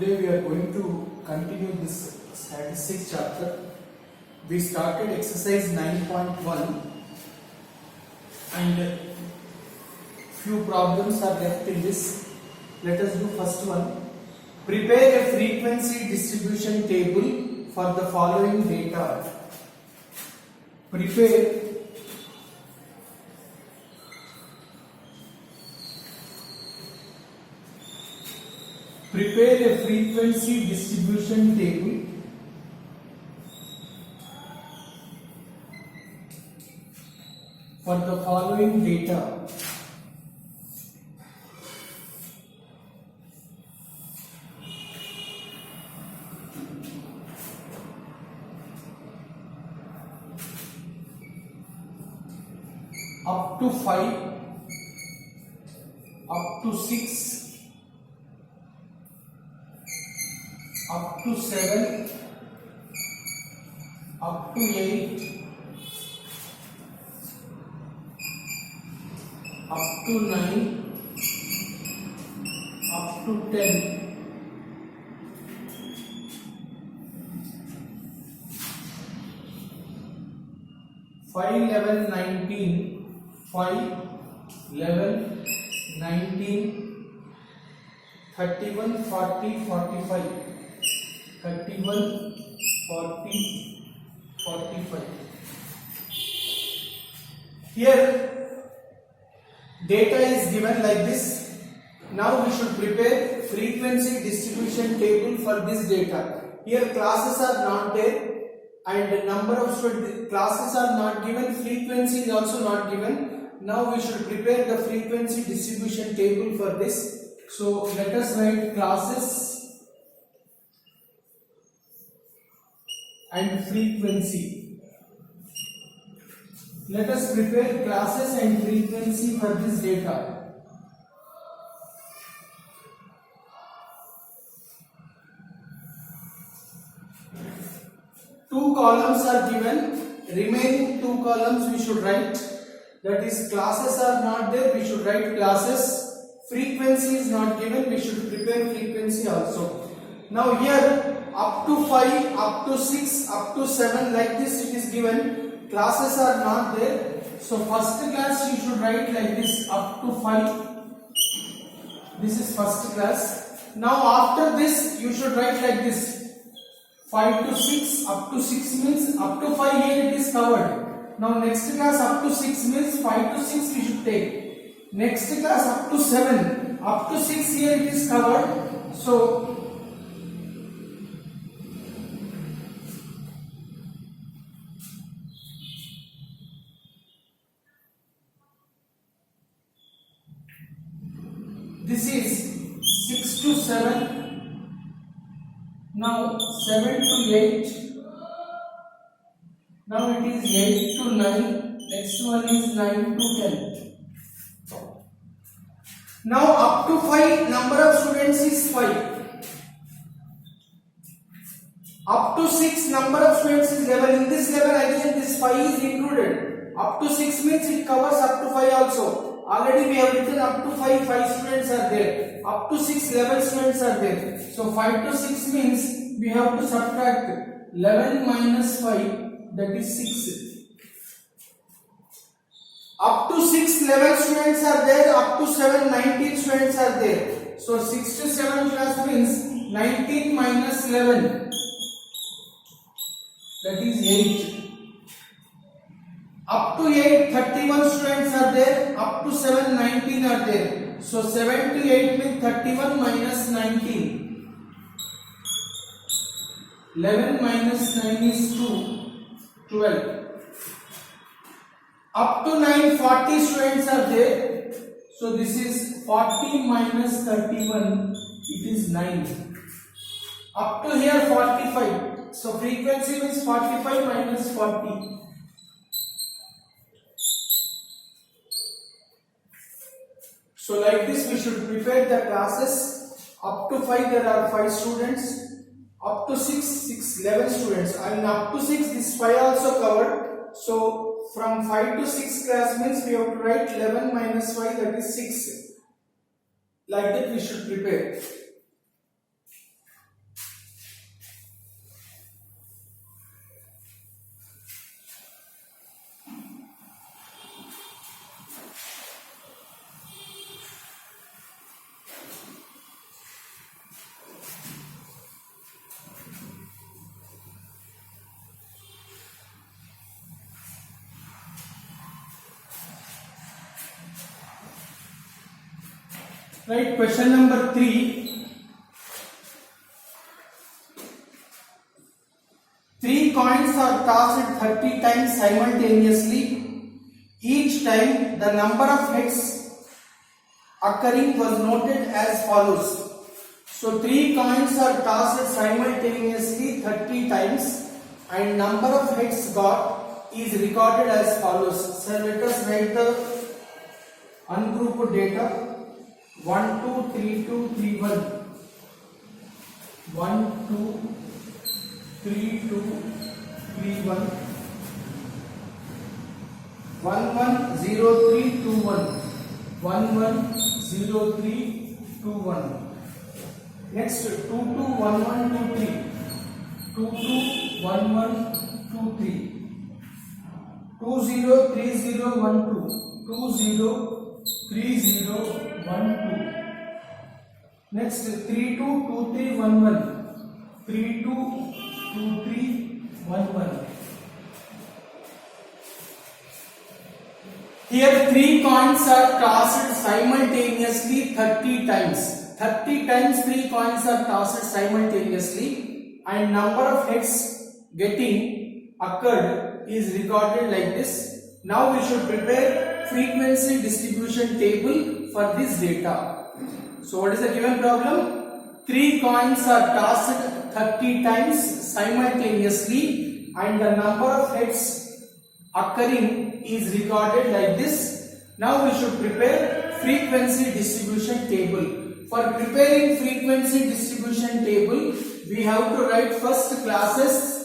Today we are going to continue this statistics chapter. We started exercise 9.1 and few problems are left in this. Let us do first one. Prepare a frequency distribution table for the following data. Prepare a frequency distribution table for the following data. Up to 5, up to 6, up to 7, up to 8, up to 9, up to 10. Five, 11, 19, 5, 11, 19, 31, 40, 45, 31, 40, 45. Here data is given like this. Now we should prepare frequency distribution table for this data. Here classes are not there and number of students, classes are not given, frequency is also not given. Now we should prepare the frequency distribution table for this. So let us write classes and frequency. Let us prepare classes and frequency for this data. Two columns are given, remaining two columns we should write. That is, classes are not there, we should write classes. Frequency is not given, we should prepare frequency also. Now here up to 5, up to 6, up to 7, like this it is given. Classes are not there. So first class you should write like this, up to 5. This is first class. Now after this you should write like this. 5 to 6, up to 6 means up to 5 here it is covered. Now next class up to 6 means 5 to 6 we should take. Next class up to 7, up to 6 here it is covered. So this is 6 to 7. Now 7 to 8. Now it is 8 to 9. Next one is 9 to 10. Now up to 5, number of students is 5. Up to 6, number of students is 11. In this 11 again this 5 is included. Up to 6 means it covers up to 5 also. Already we have written up to 5 students are there. Up to 6, 11 students are there. So 5 to 6 means we have to subtract 11 minus 5, that is 6. Up to 6, 11 students are there. Up to 7, 19 students are there. So 6 to 7 class means 19 minus 11, that is 8. Up to 8, 31 students are there. Up to 7, 19 are there. So 7 to 8 means 31 minus 19. 11 minus 9 is 2. 12. Up to 9, 40 students are there. So this is 40 minus 31. It is 9. Up to here 45. So frequency means 45 minus 40. So like this we should prepare the classes. Up to 5 there are 5 students. Up to 6, 11 students. And up to 6 this 5 also covered. So from 5 to 6 class means we have to write 11 minus 5, that is 6. Like that we should prepare. Right, question number 3. 3 coins are tossed 30 times simultaneously. Each time the number of hits occurring was noted as follows. So 3 coins are tossed simultaneously 30 times and number of hits got is recorded as follows. So let us write the ungrouped data. 1 2 3 2 3 1 1 2 3 2 3 1 1 1 0 3 2 1 1 1 0 3 2 1. Next 2 2 1 1 2 3 2 2 1 1 2 3 2 0 3 0 1 2 2 0 3 0 1 2. Next 3 2 2 3 1 1 3 2 2 3 1 1. Here 3 coins are tossed simultaneously 30 times. 30 times 3 coins are tossed simultaneously and number of hits getting occurred is recorded like this. Now we should prepare frequency distribution table for this data. So what is the given problem? 3 coins are tossed 30 times simultaneously and the number of hits occurring is recorded like this. Now we should prepare frequency distribution table. For preparing frequency distribution table, we have to write first classes.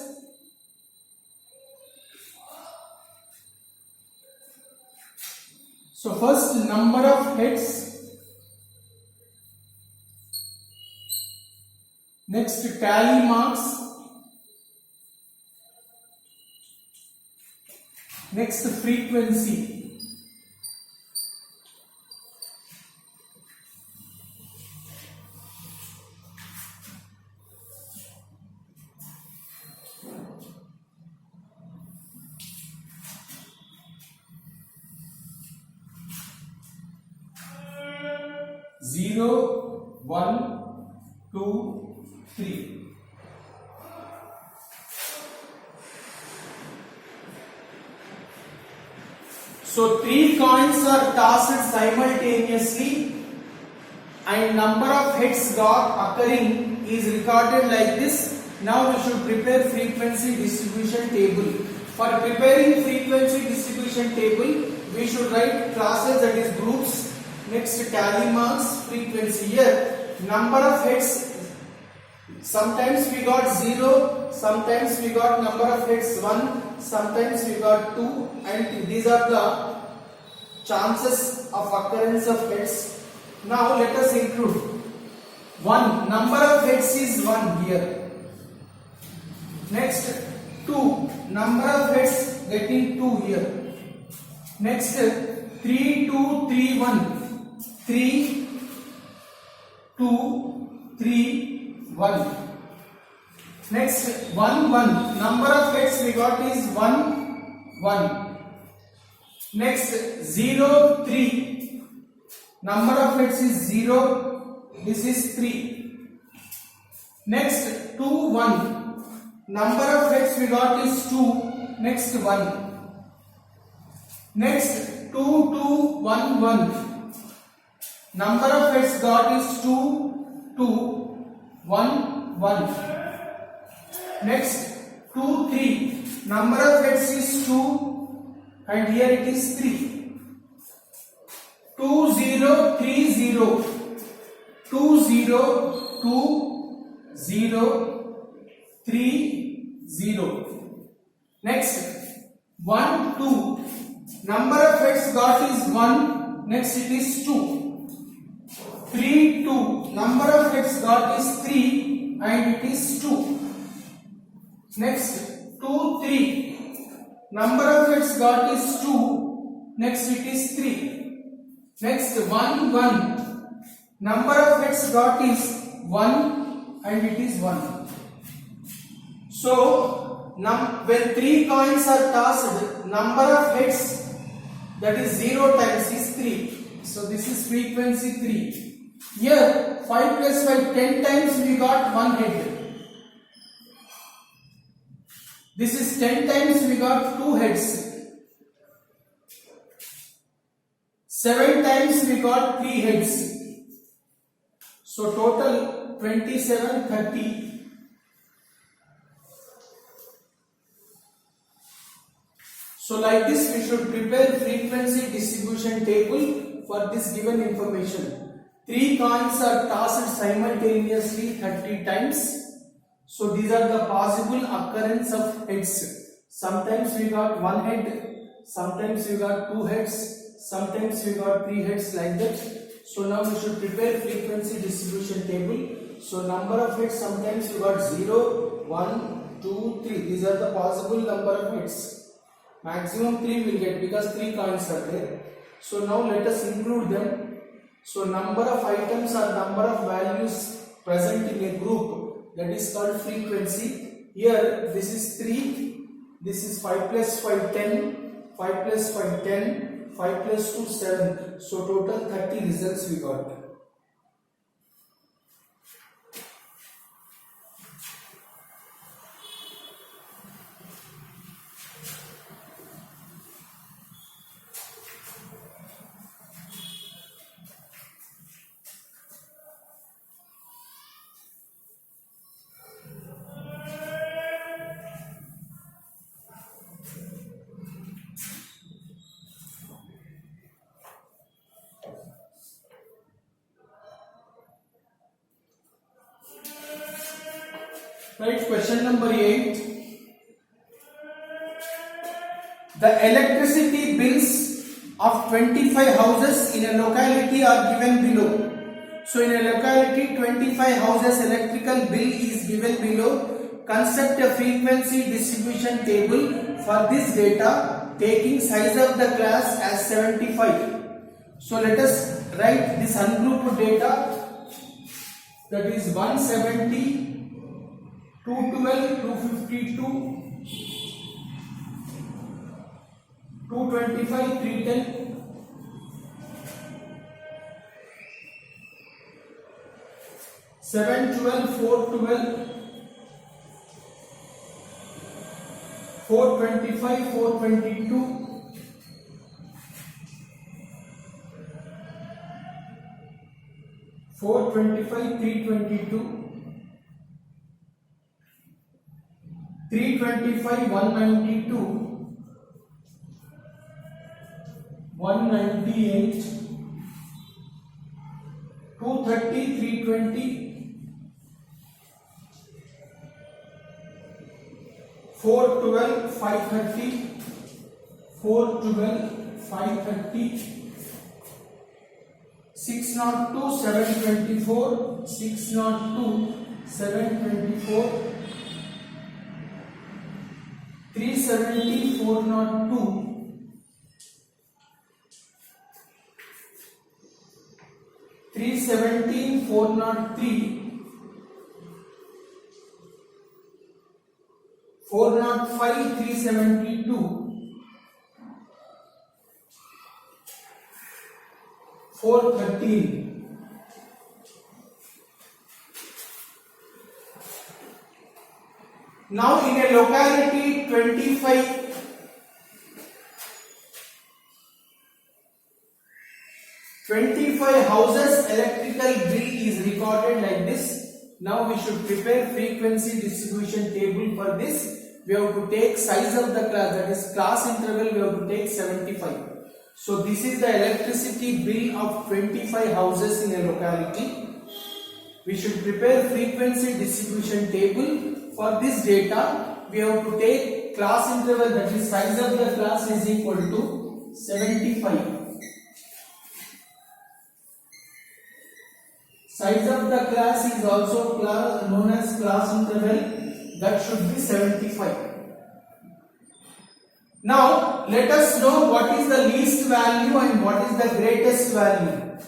So first number of hits, next tally marks, next frequency. Zero, 1, 2, 3. So 3 coins are tossed simultaneously and number of hits got occurring is recorded like this. Now we should prepare frequency distribution table. For preparing frequency distribution table, we should write classes, that is groups. Next tally marks, frequency. Here number of hits, sometimes we got 0, sometimes we got number of hits 1, sometimes we got 2, and these are the chances of occurrence of hits. Now let us include 1, number of hits is 1 here. Next 2, number of hits getting 2 here. Next 3 2 3 1, 3 2 3 1. Next 1 1, number of hits we got is 1 1. Next 0 3, number of hits is 0, this is 3. Next 2 1, number of hits we got is 2, next 1. Next 2 2 1 1, number of hits got is 2 2 1 1. Next 2 3, number of hits is 2 and here it is 3. 2 0 3 0, 2 0 2 0 3 0. Next 1 2, number of hits got is 1, next it is 2. 3 2, number of hits got is 3 and it is 2. Next 2 3, number of hits got is 2, next it is 3. Next 1 1, number of hits got is 1 and it is 1. So when 3 coins are tossed, number of hits, that is 0 times is 3. So this is frequency 3. Here 5 plus 5, 10 times we got 1 head. This is 10 times we got 2 heads. 7 times we got 3 heads. So total 27, 30. So like this we should prepare frequency distribution table for this given information. 3 coins are tossed simultaneously 30 times. So these are the possible occurrence of heads. Sometimes we got 1 head, sometimes we got 2 heads, sometimes we got 3 heads, like that. So now we should prepare frequency distribution table. So number of heads, sometimes we got 0, 1, 2, 3. These are the possible number of heads. Maximum 3 will get because 3 coins are there. So now let us include them. So number of items or number of values present in a group, that is called frequency. Here this is 3, this is 5 plus 5, 10, 5 plus 5, 10, 5 plus 2, 7. So total 30 results we got. Right, question number 8. The electricity bills of 25 houses in a locality are given below. So in a locality 25 houses electrical bill is given below. Construct a frequency distribution table for this data taking size of the class as 75. So let us write this ungrouped data, that is 170, 212, 252, 225, 310, 712, 412, 425, 422, 425, 322, 325, 192, 198, 230, 320, 412, 530, 412, 530, 602, 724, 602, 724, 370, 402, 317, 403, 405, 372, 413. Now in a locality 25 houses electrical bill is recorded like this. Now we should prepare frequency distribution table for this. We have to take size of the class, that is class interval, we have to take 75. So this is the electricity bill of 25 houses in a locality. We should prepare frequency distribution table. For this data, we have to take class interval, that is size of the class is equal to 75. Size of the class is also known as class interval, that should be 75. Now let us know what is the least value and what is the greatest value.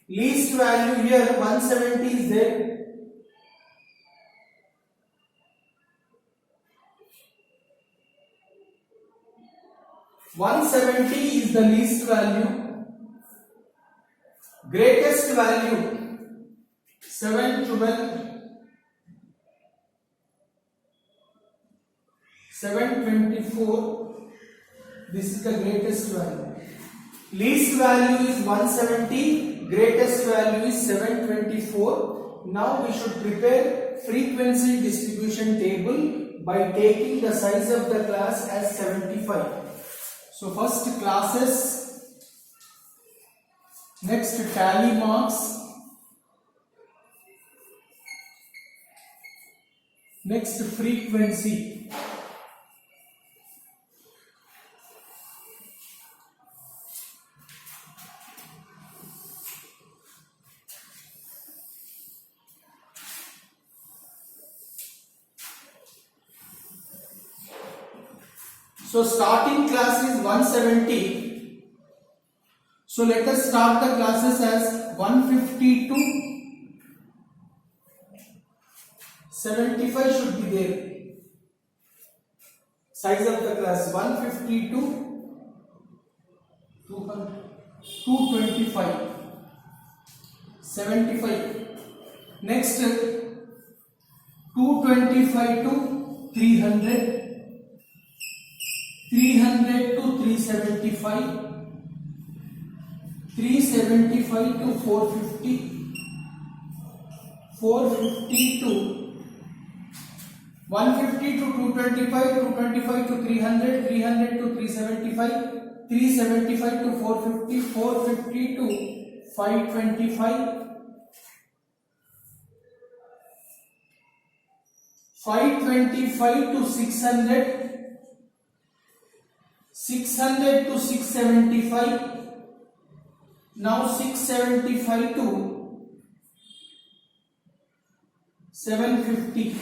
Least value here 170 is there. 170 is the least value. Greatest value 712, 724. This is the greatest value. Least value is 170, greatest value is 724. Now we should prepare frequency distribution table by taking the size of the class as 75. So first classes, next tally marks, next frequency. So starting class is 170. So let us start the classes as 152. 75 should be there. Size of the class 152, 225, 75. Next 225 to 300. 300 to 375, 375 to 450, 450 to 150 to 225, 225 to 300, 300 to 375, 375 to 450, 450 to 525, 525 to 600, 600 to 675. Now 675 to 750.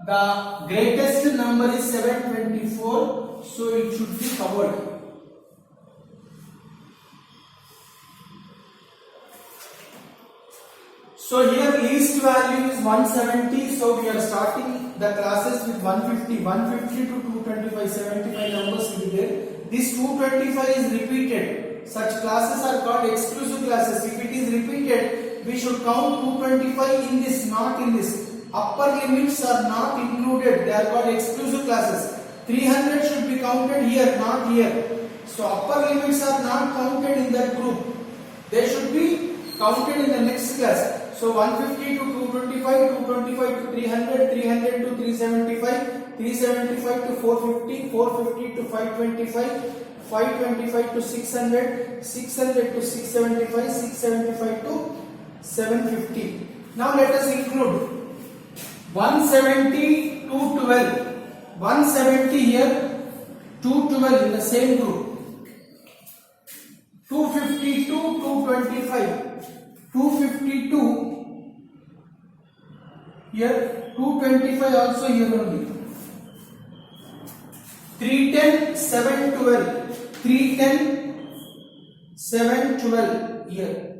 The greatest number is 724, so it should be covered. So here least value is 170, so we are starting the classes with 150, 150 to 225, 75 numbers will be there. This 225 is repeated. Such classes are called exclusive classes. If it is repeated, we should count 225 in this, not in this. Upper limits are not included, they are called exclusive classes. 300 should be counted here, not here. So upper limits are not counted in that group. They should be counted in the next class. So 150 to 225, 225 to 300, 300 to 375, 375 to 450, 450 to 525, 525 to 600, 600 to 675, 675 to 750. Now let us include 170 to 12, 170 here, 212 in the same group, 250 to 225, 252 here, 225 also here only, 310, 712, 310, 712 here,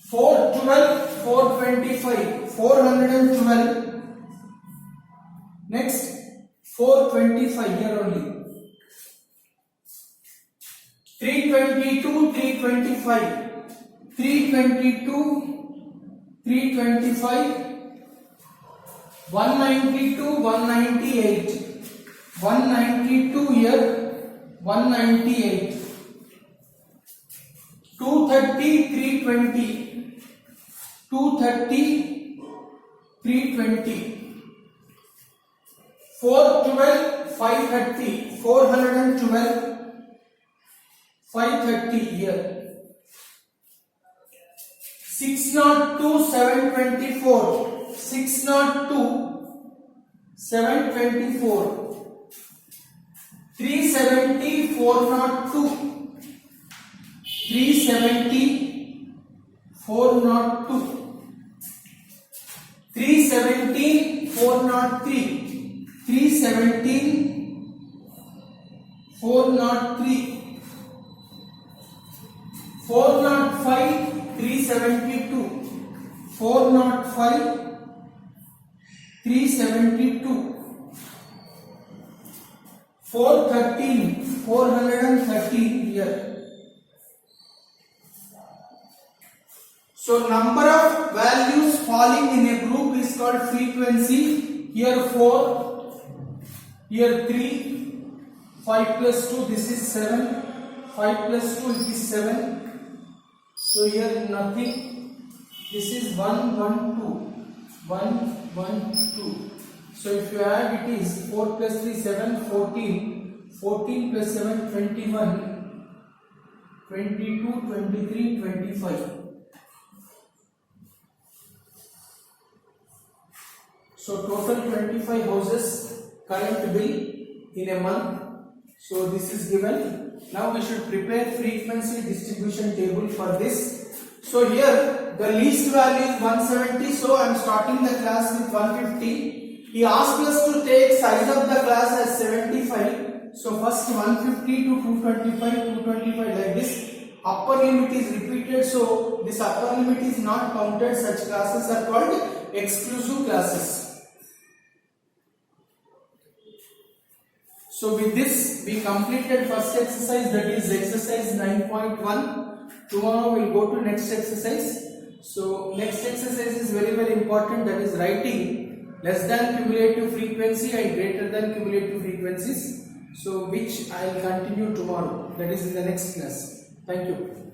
412, 425, 412, next 425 here only, 322, 325, 322, 325, 192, 198, 192 here, 198, 230, 320, 230, 320, 412, 530, 412, 530 here, 602, 724, 602, 724, 370, 402, 370, 402, 317, 403, 317, 403, 405, 372, 405, 372, 413, 413 here, So number of values falling in a group is called frequency. Here 4, here 3, 5 plus 2, this is 7, 5 plus 2, it is 7. So here nothing, this is 1, 1, 2, 1, 1, 2. So if you add, it is 4 plus 3, 7, 14, 14 plus 7, 21, 22, 23, 25. So total 25 houses current bill in a month. So this is given. Now we should prepare frequency distribution table for this. So here the least value is 170. So I am starting the class with 150. He asked us to take size of the class as 75. So first 150 to 225, 225 like this. Upper limit is repeated. So this upper limit is not counted. Such classes are called exclusive classes. So with this we completed first exercise, that is exercise 9.1. Tomorrow we will go to next exercise. So next exercise is very important, that is writing less than cumulative frequency and greater than cumulative frequencies. So which I will continue tomorrow, that is in the next class. Thank you.